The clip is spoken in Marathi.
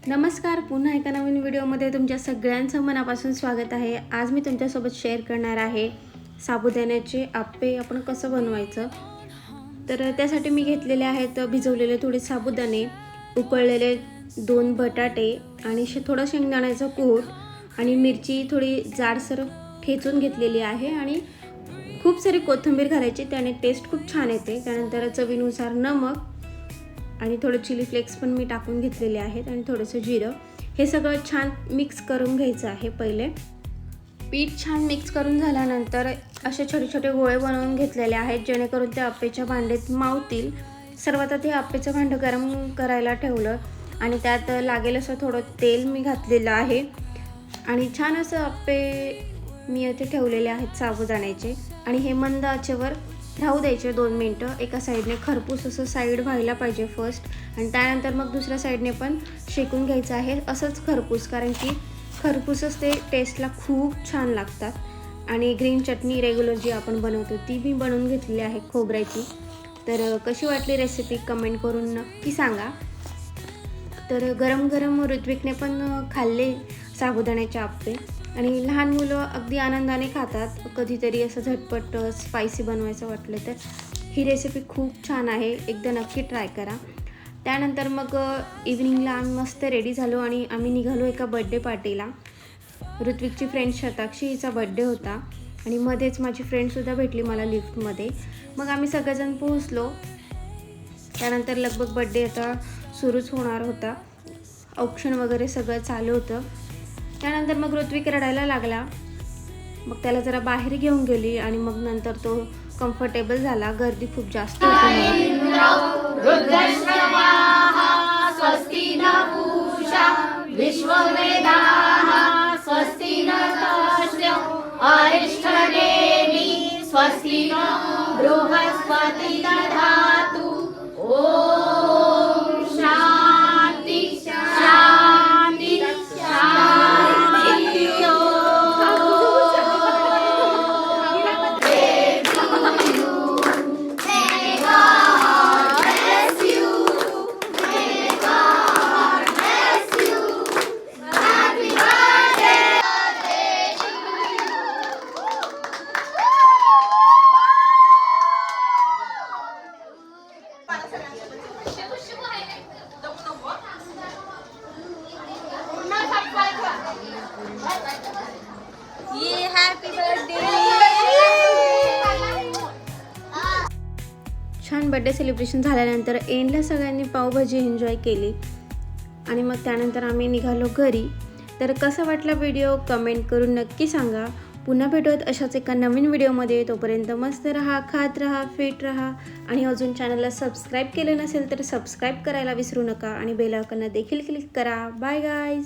नमस्कार, पुन्हा एका नवीन व्हिडिओमध्ये तुमच्या सगळ्यांचं मनापासून स्वागत आहे। आज मी तुमच्यासोबत शेअर करणार आहे साबुदाण्याचे आप्पे आपण कसं बनवायचं। तर त्यासाठी मी घेतलेले आहेत भिजवलेले थोडे साबुदाणे, उकळलेले 2 बटाटे आणि थोडं शेंगदाण्याचं कूट आणि मिरची थोडी जाडसर ठेचून घेतलेली आहे आणि खूप सारी कोथिंबीर घालायची, त्याने टेस्ट खूप छान येते। त्यानंतर चवीनुसार नमक आणि थोडे चिली फ्लेक्स पण मी टाकून घेतलेले आहेत आणि थोडंसं जिरं। हे सगळं छान मिक्स करून घ्यायचं आहे। पहिले पीठ छान मिक्स करून झाल्यानंतर असे छोटे छोटे गोळे बनवून घेतलेले आहेत, जेणेकरून ते आप्पेच्या भांड्यात मावतील। सर्वात आधी आप्पेचं भांडं गरम करायला ठेवलं आणि त्यात लागेल असं थोडं तेल मी घातलेलं आहे आणि छान असं आप्पे मी इथे ठेवलेले आहेत साबुदाण्याचे आणि हे मंद आचेवर राहू द्यायचे 2 मिनिटं। एका साईडने खरपूस असं साईड व्हायला पाहिजे फर्स्ट आणि त्यानंतर मग दुसऱ्या साईडने पण शेकून घ्यायचं आहे असंच खरपूस, कारण की खरपूसच ते टेस्टला खूप छान लागतात। आणि ग्रीन चटणी रेग्युलर जी आपण बनवतो ती मी बनवून घेतलेली आहे खोबऱ्याची। तर कशी वाटली रेसिपी कमेंट करून नक्की सांगा। तर गरम गरम ऋत्विकने पण खाल्ले साबुदाण्याचे आप्पे आणि लहान मुलं अगदी आनंदाने खातात। कधीतरी असं झटपट स्पायसी बनवायचं वाटलं तर ही रेसिपी खूप छान आहे, एकदा नक्की ट्राय करा। त्यानंतर मग इव्हिनिंगला आम्ही मस्त रेडी झालो आणि आम्ही निघालो एका बड्डे पार्टीला। ऋत्विकची फ्रेंड शताक्षी, हिचा बड्डे होता आणि मध्येच माझी फ्रेंडसुद्धा भेटली मला लिफ्टमध्ये। मग आम्ही सगळेजण पोहोचलो। त्यानंतर लगभग बड्डे आता सुरूच होणार होता, औक्षण वगैरे सगळं चालू होतं। त्यानंतर मग ऋत्विक रडायला लागला, मग त्याला जरा बाहेर घेऊन गेली आणि मग नंतर तो कम्फर्टेबल झाला। गर्दी खूप जास्त होती। छान बर्थडे सेलिब्रेशन झाल्यानंतर एंडला सगळ्यांनी पावभाजी एन्जॉय केली आणि मग त्यानंतर आम्ही निघालो घरी। तर कसा वाटला व्हिडिओ कमेंट करून नक्की सांगा। पुन्हा भेटूयात अशाच एका नवीन व्हिडिओमध्ये। तोपर्यंत मस्त रहा, खात रहा, फिट रहा आणि अजून चॅनलला सबस्क्राईब केलं नसेल तर सबस्क्राईब करायला विसरू नका आणि बेल आयकॉनला देखील क्लिक करा। Bye guys.